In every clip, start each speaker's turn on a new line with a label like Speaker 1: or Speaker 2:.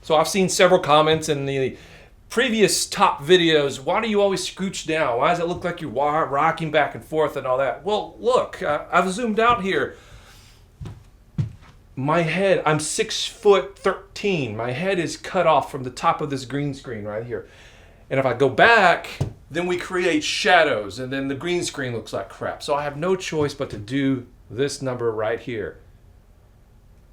Speaker 1: So I've seen several comments in the previous top videos. Why do you always scooch down? Why does it look like you're rocking back and forth and all that? Well, look, I've zoomed out here. My head, I'm 6'13". My head is cut off from the top of this green screen right here. And if I go back, then we create shadows, and then the green screen looks like crap. So I have no choice but to do this number right here.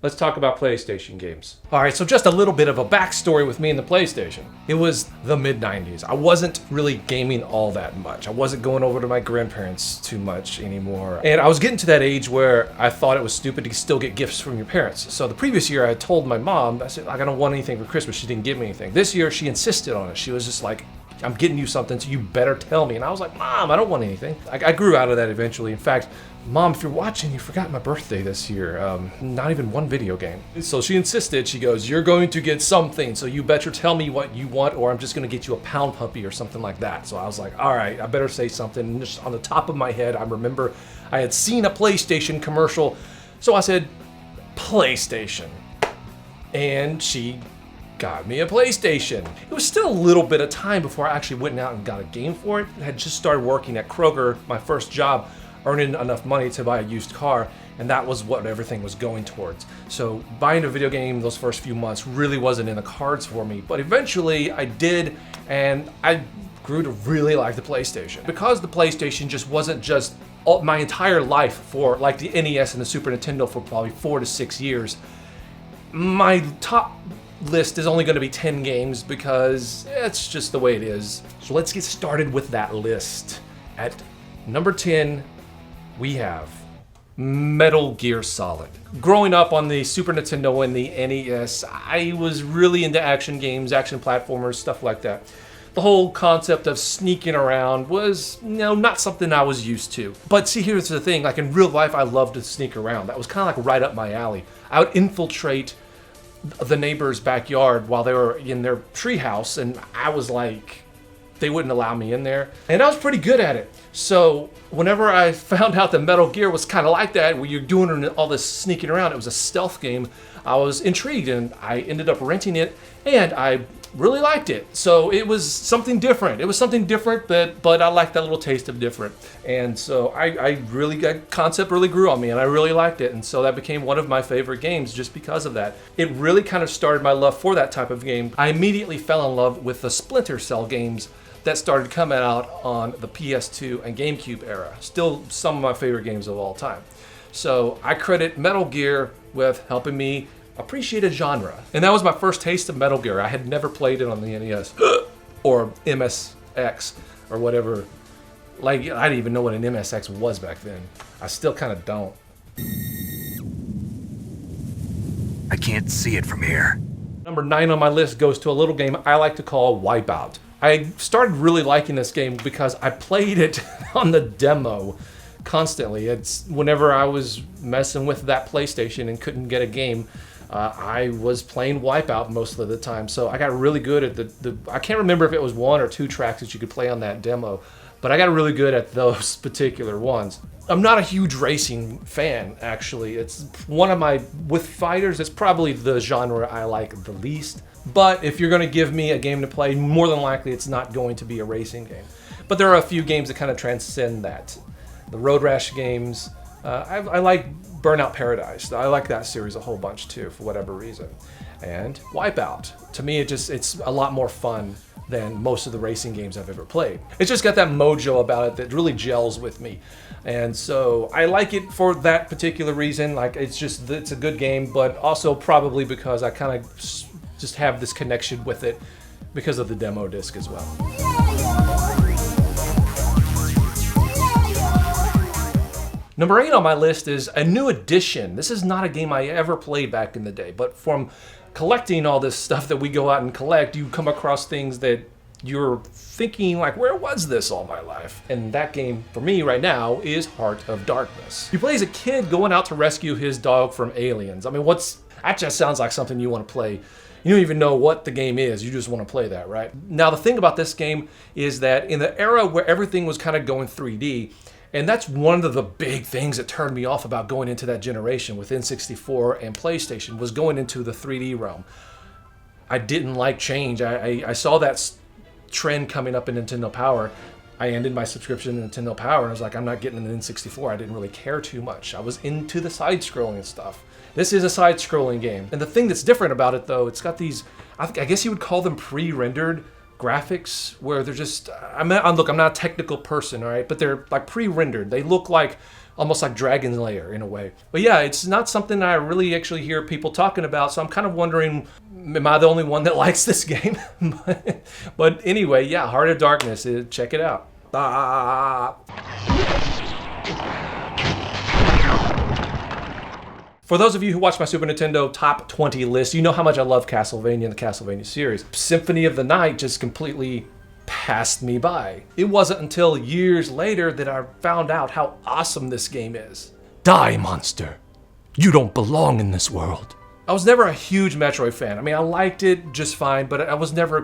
Speaker 1: Let's talk about PlayStation games. All right, so just a little bit of a backstory with me and the PlayStation. It was the mid-90s. I wasn't really gaming all that much. I wasn't going over to my grandparents too much anymore. And I was getting to that age where I thought it was stupid to still get gifts from your parents. So the previous year I told my mom, I said, I don't want anything for Christmas. She didn't give me anything. This year she insisted on it. She was just like, I'm getting you something, so you better tell me. And I was like, Mom, I don't want anything. I grew out of that eventually. In fact, Mom, if you're watching, you forgot my birthday this year. Not even one video game. So she insisted, she goes, you're going to get something, so you better tell me what you want, or I'm just gonna get you a pound puppy or something like that. So I was like, all right, I better say something. And just on the top of my head, I remember I had seen a PlayStation commercial. So I said, PlayStation. And she got me a PlayStation. It was still a little bit of time before I actually went out and got a game for it. I had just started working at Kroger, my first job, earning enough money to buy a used car, and that was what everything was going towards. So buying a video game those first few months really wasn't in the cards for me, but eventually I did, and I grew to really like the PlayStation. Because the PlayStation just wasn't just my entire life for like the NES and the Super Nintendo for probably 4 to 6 years, my top list is only going to be 10 games because it's just the way it is. So let's get started with that list. At number 10, we have Metal Gear Solid. Growing up on the Super Nintendo and the NES, I was really into action games, action platformers, stuff like that. The whole concept of sneaking around was, not something I was used to. But see, here's the thing, like in real life, I loved to sneak around. That was kind of like right up my alley. I would infiltrate the neighbor's backyard while they were in their treehouse, and I was like, they wouldn't allow me in there. And I was pretty good at it. So whenever I found out that Metal Gear was kind of like that, where you're doing all this sneaking around, it was a stealth game, I was intrigued and I ended up renting it, and I really liked it. So it was something different. It was something different, but I liked that little taste of different. And so that concept really grew on me, and I really liked it. And so that became one of my favorite games just because of that. It really kind of started my love for that type of game. I immediately fell in love with the Splinter Cell games that started coming out on the PS2 and GameCube era. Still some of my favorite games of all time. So I credit Metal Gear with helping me appreciate a genre. And that was my first taste of Metal Gear. I had never played it on the NES or MSX or whatever. Like, I didn't even know what an MSX was back then. I still kind of don't.
Speaker 2: I can't see it from here.
Speaker 1: Number 9 on my list goes to a little game I like to call Wipeout. I started really liking this game because I played it on the demo constantly. It's whenever I was messing with that PlayStation and couldn't get a game, I was playing Wipeout most of the time. So I got really good at the I can't remember if it was 1 or 2 tracks that you could play on that demo, but I got really good at those particular ones. I'm not a huge racing fan, actually. It's one of my, with fighters, it's probably the genre I like the least. But if you're going to give me a game to play, more than likely it's not going to be a racing game. But there are a few games that kind of transcend that. The Road Rash games, I like Burnout Paradise. I like that series a whole bunch too, for whatever reason. And Wipeout. To me, it's a lot more fun than most of the racing games I've ever played. It's just got that mojo about it that really gels with me. And so I like it for that particular reason. Like, it's a good game, but also probably because I kind of just have this connection with it because of the demo disc as well. Number 8 on my list is a new addition. This is not a game I ever played back in the day, but from collecting all this stuff that we go out and collect, you come across things that you're thinking like, where was this all my life? And that game for me right now is Heart of Darkness. You play as a kid going out to rescue his dog from aliens. I mean, that just sounds like something you want to play. You don't even know what the game is, you just want to play that, right? Now the thing about this game is that in the era where everything was kind of going 3D, and that's one of the big things that turned me off about going into that generation with N64 and PlayStation, was going into the 3D realm. I didn't like change. I saw that trend coming up in Nintendo Power. I ended my subscription to Nintendo Power and I was like, I'm not getting an N64. I didn't really care too much. I was into the side-scrolling stuff. This is a side-scrolling game. And the thing that's different about it, though, it's got these, I guess you would call them pre-rendered graphics, where they're just, look, I'm not a technical person, all right? But they're like pre-rendered. They look like, almost like Dragon's Lair in a way. But yeah, it's not something I really actually hear people talking about, so I'm kind of wondering, am I the only one that likes this game? But anyway, yeah, Heart of Darkness, check it out. For those of you who watch my Super Nintendo top 20 list, you know how much I love Castlevania and the Castlevania series. Symphony of the Night just completely passed me by. It wasn't until years later that I found out how awesome this game is. Die, monster. You don't belong in this world. I was never a huge Metroid fan. I mean, I liked it just fine, but I would never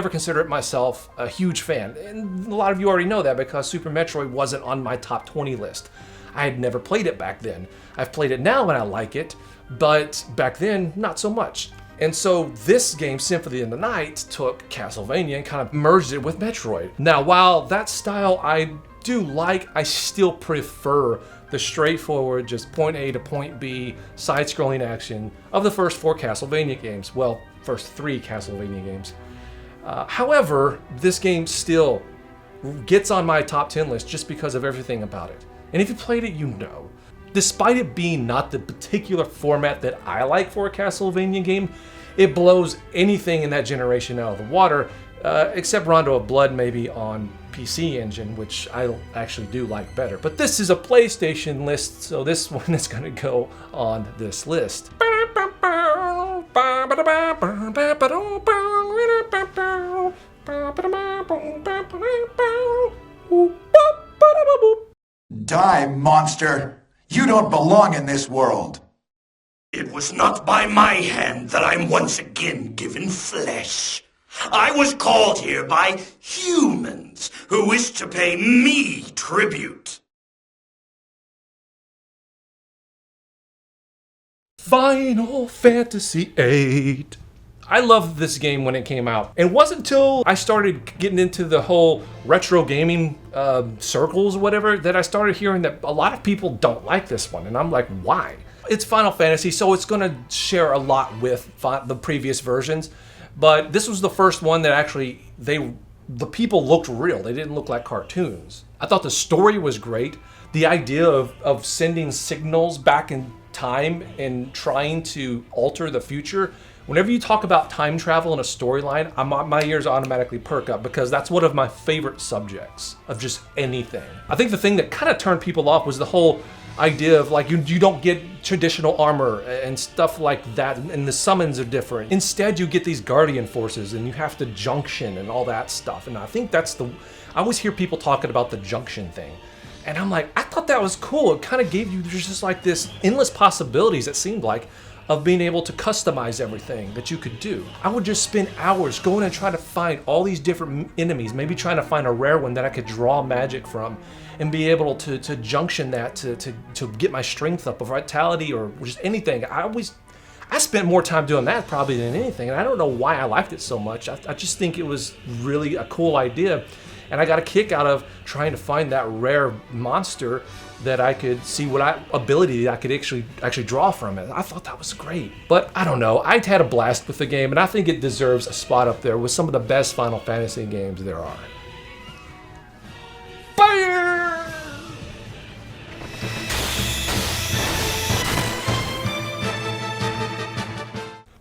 Speaker 1: consider it myself a huge fan. And a lot of you already know that because Super Metroid wasn't on my top 20 list. I had never played it back then. I've played it now and I like it, but back then, not so much. And so this game, Symphony of the Night, took Castlevania and kind of merged it with Metroid. Now, while that style I do like, I still prefer the straightforward, just point A to point B, side-scrolling action of the first 4 Castlevania games. Well, first 3 Castlevania games. However, this game still gets on my top 10 list just because of everything about it. And if you played it, you know. Despite it being not the particular format that I like for a Castlevania game, it blows anything in that generation out of the water, except Rondo of Blood maybe on PC Engine, which I actually do like better. But this is a PlayStation list, so this one is going to go on this list.
Speaker 3: Die, monster! You don't belong in this world!
Speaker 4: It was not by my hand that I'm once again given flesh. I was called here by humans who wish to pay me tribute.
Speaker 1: Final Fantasy VIII. I loved this game when it came out. It wasn't until I started getting into the whole retro gaming circles or whatever that I started hearing that a lot of people don't like this one. And I'm like, why? It's Final Fantasy, so it's going to share a lot with the previous versions. But this was the first one that actually, the people looked real. They didn't look like cartoons. I thought the story was great. The idea of sending signals back in time and trying to alter the future. Whenever you talk about time travel in a storyline, my ears automatically perk up because that's one of my favorite subjects of just anything. I think the thing that kind of turned people off was the whole idea of like you don't get traditional armor and stuff like that, and the summons are different. Instead, you get these guardian forces and you have to junction and all that stuff. And I think I always hear people talking about the junction thing. And I'm like, I thought that was cool. It kind of gave you just like this endless possibilities, it seemed like, of being able to customize everything that you could do. I would just spend hours going and trying to find all these different enemies, maybe trying to find a rare one that I could draw magic from and be able to junction that to get my strength up, or vitality, or just anything. I spent more time doing that probably than anything, and I don't know why I liked it so much. I just think it was really a cool idea, and I got a kick out of trying to find that rare monster that I could see what ability I could actually draw from it. I thought that was great. But I don't know, I had a blast with the game, and I think it deserves a spot up there with some of the best Final Fantasy games there are. Fire!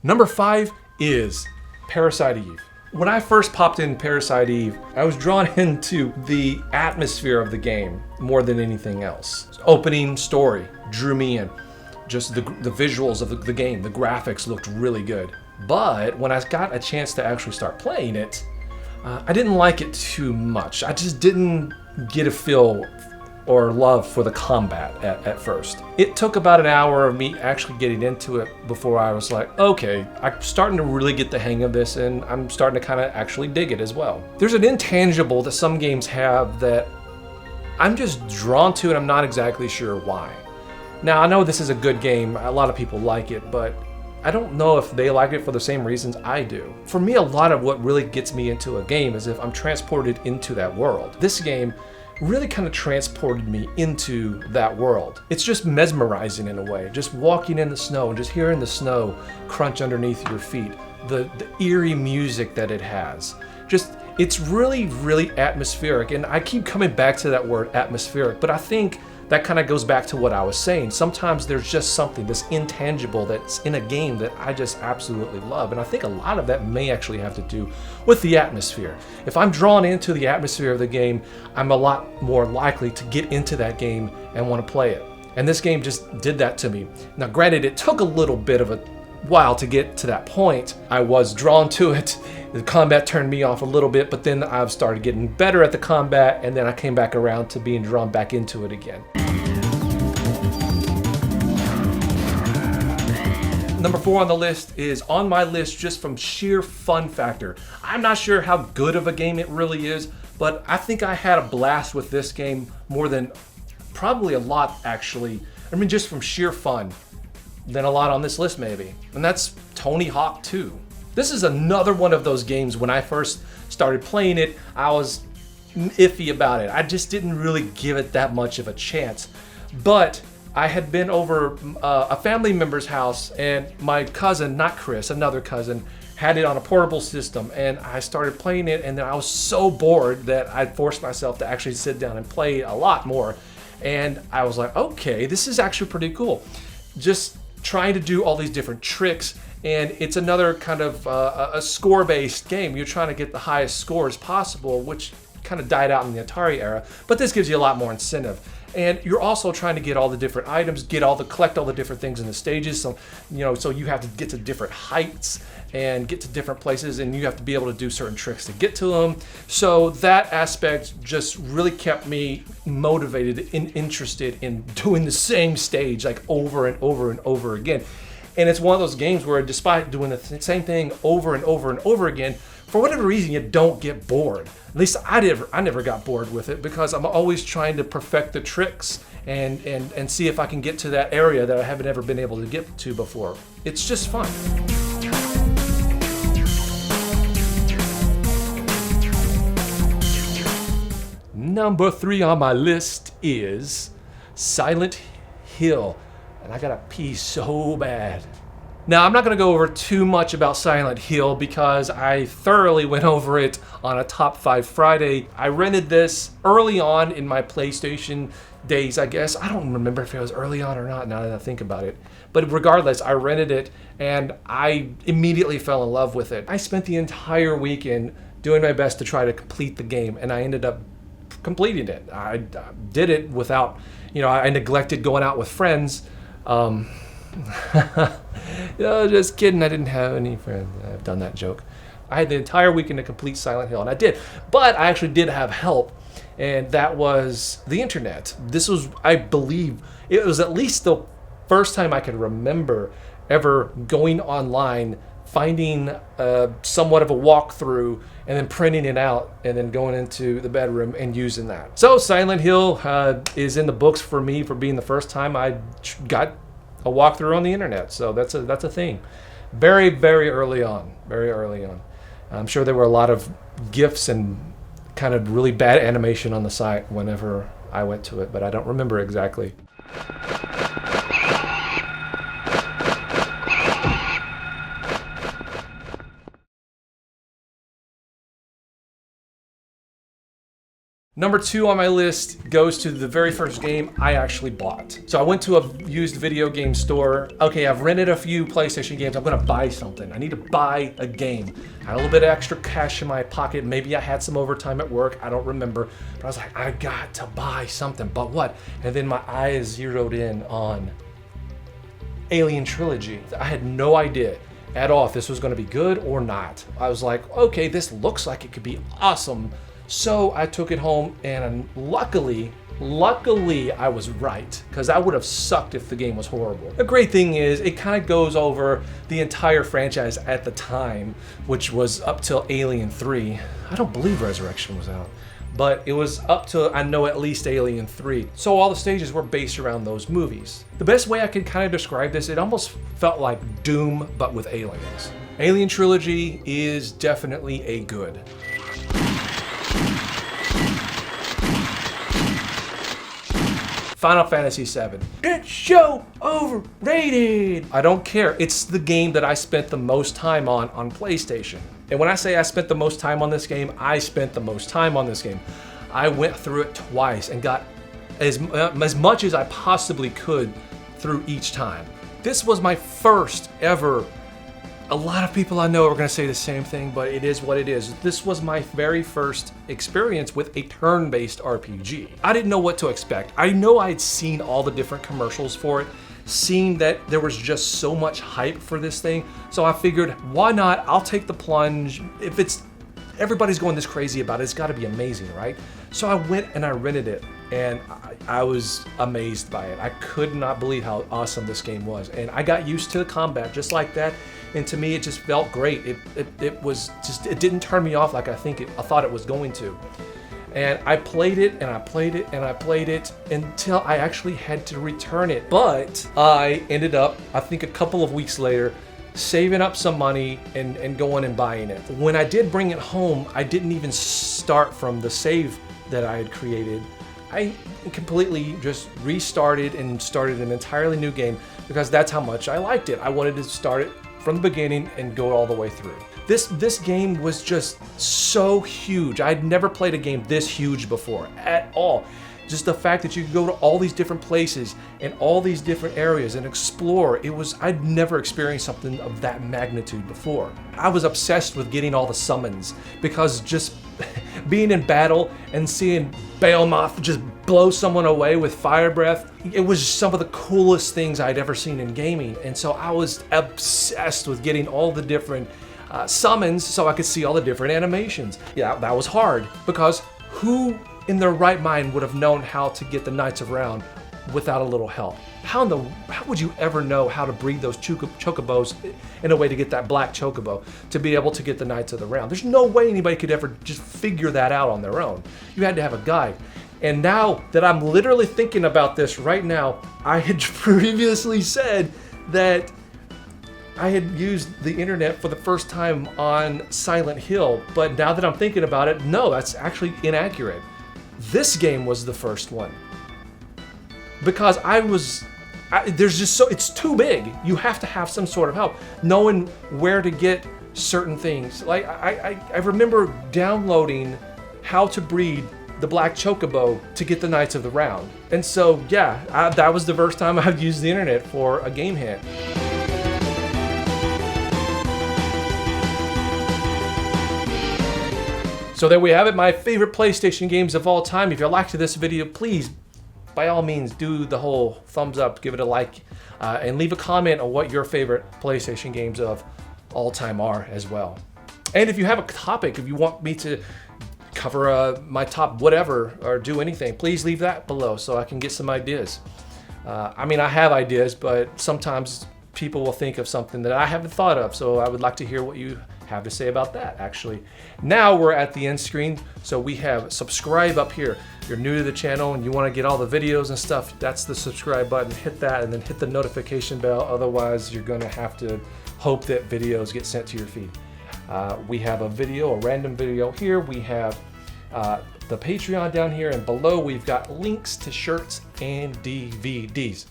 Speaker 1: Number 5 is Parasite Eve. When I first popped in Parasite Eve, I was drawn into the atmosphere of the game more than anything else. Opening story drew me in. Just the visuals of the game, the graphics looked really good. But when I got a chance to actually start playing it, I didn't like it too much. I just didn't get a feel or love for the combat at first. It took about an hour of me actually getting into it before I was like, okay, I'm starting to really get the hang of this, and I'm starting to kind of actually dig it as well. There's an intangible that some games have that I'm just drawn to, and I'm not exactly sure why. Now, I know this is a good game, a lot of people like it, but I don't know if they like it for the same reasons I do. For me, a lot of what really gets me into a game is if I'm transported into that world. This game really kind of transported me into that world. It's just mesmerizing in a way, just walking in the snow and just hearing the snow crunch underneath your feet, the eerie music that it has. It's really, really atmospheric, and I keep coming back to that word atmospheric, but I think that kind of goes back to what I was saying. Sometimes there's just something, this intangible that's in a game that I just absolutely love, and I think a lot of that may actually have to do with the atmosphere. If I'm drawn into the atmosphere of the game, I'm a lot more likely to get into that game and want to play it. And this game just did that to me. Now granted, it took a little bit of a while to get to that point. I was drawn to it. The combat turned me off a little bit, but then I've started getting better at the combat, and then I came back around to being drawn back into it again. Number 4 on the list is on my list just from sheer fun factor. I'm not sure how good of a game it really is, but I think I had a blast with this game more than probably a lot actually. I mean, just from sheer fun. Than a lot on this list maybe. And that's Tony Hawk 2. This is another one of those games when I first started playing it, I was iffy about it. I just didn't really give it that much of a chance. But I had been over a family member's house, and my cousin, not Chris, another cousin, had it on a portable system, and I started playing it, and then I was so bored that I forced myself to actually sit down and play a lot more. And I was like, okay, this is actually pretty cool. Just trying to do all these different tricks, and it's another kind of a score-based game. You're trying to get the highest scores possible, which kind of died out in the Atari era, but this gives you a lot more incentive. And you're also trying to get all the different items, collect all the different things in the stages. So, so you have to get to different heights and get to different places, and you have to be able to do certain tricks to get to them. So that aspect just really kept me motivated and interested in doing the same stage like over and over and over again. And it's one of those games where despite doing the same thing over and over and over again, for whatever reason, you don't get bored. At least I never got bored with it, because I'm always trying to perfect the tricks and see if I can get to that area that I haven't ever been able to get to before. It's just fun. Number 3 on my list is Silent Hill, and I gotta pee so bad. Now, I'm not going to go over too much about Silent Hill because I thoroughly went over it on a Top 5 Friday. I rented this early on in my PlayStation days, I guess. I don't remember if it was early on or not now that I think about it. But regardless, I rented it and I immediately fell in love with it. I spent the entire weekend doing my best to try to complete the game, and I ended up completing it. I did it without, I neglected going out with friends. Just kidding, I didn't have any friends. I've done that joke. I had the entire weekend to complete Silent Hill, and I did. But I actually did have help, and that was the internet. This was, I believe, it was at least the first time I could remember ever going online, finding somewhat of a walkthrough, and then printing it out, and then going into the bedroom and using that. So Silent Hill is in the books for me for being the first time I got a walkthrough on the internet. So that's a thing. Very, very early on. Very early on. I'm sure there were a lot of GIFs and kind of really bad animation on the site whenever I went to it, but I don't remember exactly. Number 2 on my list goes to the very first game I actually bought. So I went to a used video game store. Okay, I've rented a few PlayStation games. I'm gonna buy something. I need to buy a game. I had a little bit of extra cash in my pocket. Maybe I had some overtime at work. I don't remember. But I was like, I got to buy something. But what? And then my eyes zeroed in on Alien Trilogy. I had no idea at all if this was gonna be good or not. I was like, okay, this looks like it could be awesome. So I took it home, and luckily I was right, because I would have sucked if the game was horrible. The great thing is it kind of goes over the entire franchise at the time, which was up till Alien 3. I don't believe Resurrection was out. but it was up to, I know, at least Alien 3. So all the stages were based around those movies. The best way I could kind of describe this, it almost felt like Doom, but with aliens. Alien Trilogy is definitely a good. Final Fantasy VII. It's so overrated. I don't care. It's the game that I spent the most time on PlayStation. And when I say I spent the most time on this game, I spent the most time on this game. I went through it twice and got as much as I possibly could through each time. This was my first ever. A lot of people I know are going to say the same thing, but it is what it is. This was my very first experience with a turn-based RPG. I didn't know what to expect. I know I'd seen all the different commercials for it, seen that there was just so much hype for this thing, so I figured, why not? I'll take the plunge. If everybody's going this crazy about it, it's got to be amazing, right? So I went and I rented it, and I was amazed by it. I could not believe how awesome this game was, and I got used to the combat just like that. And to me, it just felt great. It was just, it didn't turn me off like I thought it was going to. And I played it and I played it and I played it until I actually had to return it. But I ended up, I think a couple of weeks later, saving up some money and going and buying it. When I did bring it home, I didn't even start from the save that I had created. I completely just restarted and started an entirely new game because that's how much I liked it. I wanted to start it from the beginning and go all the way through. This game was just so huge. I'd never played a game this huge before at all. Just the fact that you could go to all these different places and all these different areas and explore, I'd never experienced something of that magnitude before. I was obsessed with getting all the summons because just being in battle and seeing Behemoth just blow someone away with fire breath, it was some of the coolest things I'd ever seen in gaming. And so I was obsessed with getting all the different summons so I could see all the different animations. Yeah, that was hard because who in their right mind would have known how to get the Knights of Round without a little help? How would you ever know how to breed those chocobos in a way to get that black chocobo to be able to get the Knights of the Round? There's no way anybody could ever just figure that out on their own. You had to have a guide. And now that I'm literally thinking about this right now, I had previously said that I had used the internet for the first time on Silent Hill, but now that I'm thinking about it, no, that's actually inaccurate. This game was the first one. Because there's just it's too big. You have to have some sort of help, knowing where to get certain things. Like I remember downloading how to breed the black chocobo to get the Knights of the Round. And so, yeah, that was the first time I've used the internet for a game hint. So there we have it, my favorite PlayStation games of all time. If you liked this video, please, by all means, do the whole thumbs up, give it a like, and leave a comment on what your favorite PlayStation games of all time are as well. And if you have a topic, if you want me to cover my top whatever or do anything, please leave that below so I can get some ideas. I mean, I have ideas, but sometimes people will think of something that I haven't thought of, so I would like to hear what you have to say about that, actually. Now we're at the end screen, so we have subscribe up here. If you're new to the channel and you want to get all the videos and stuff, that's the subscribe button. Hit that and then hit the notification bell, otherwise you're going to have to hope that videos get sent to your feed. We have a random video here. We have the Patreon down here, and below we've got links to shirts and DVDs.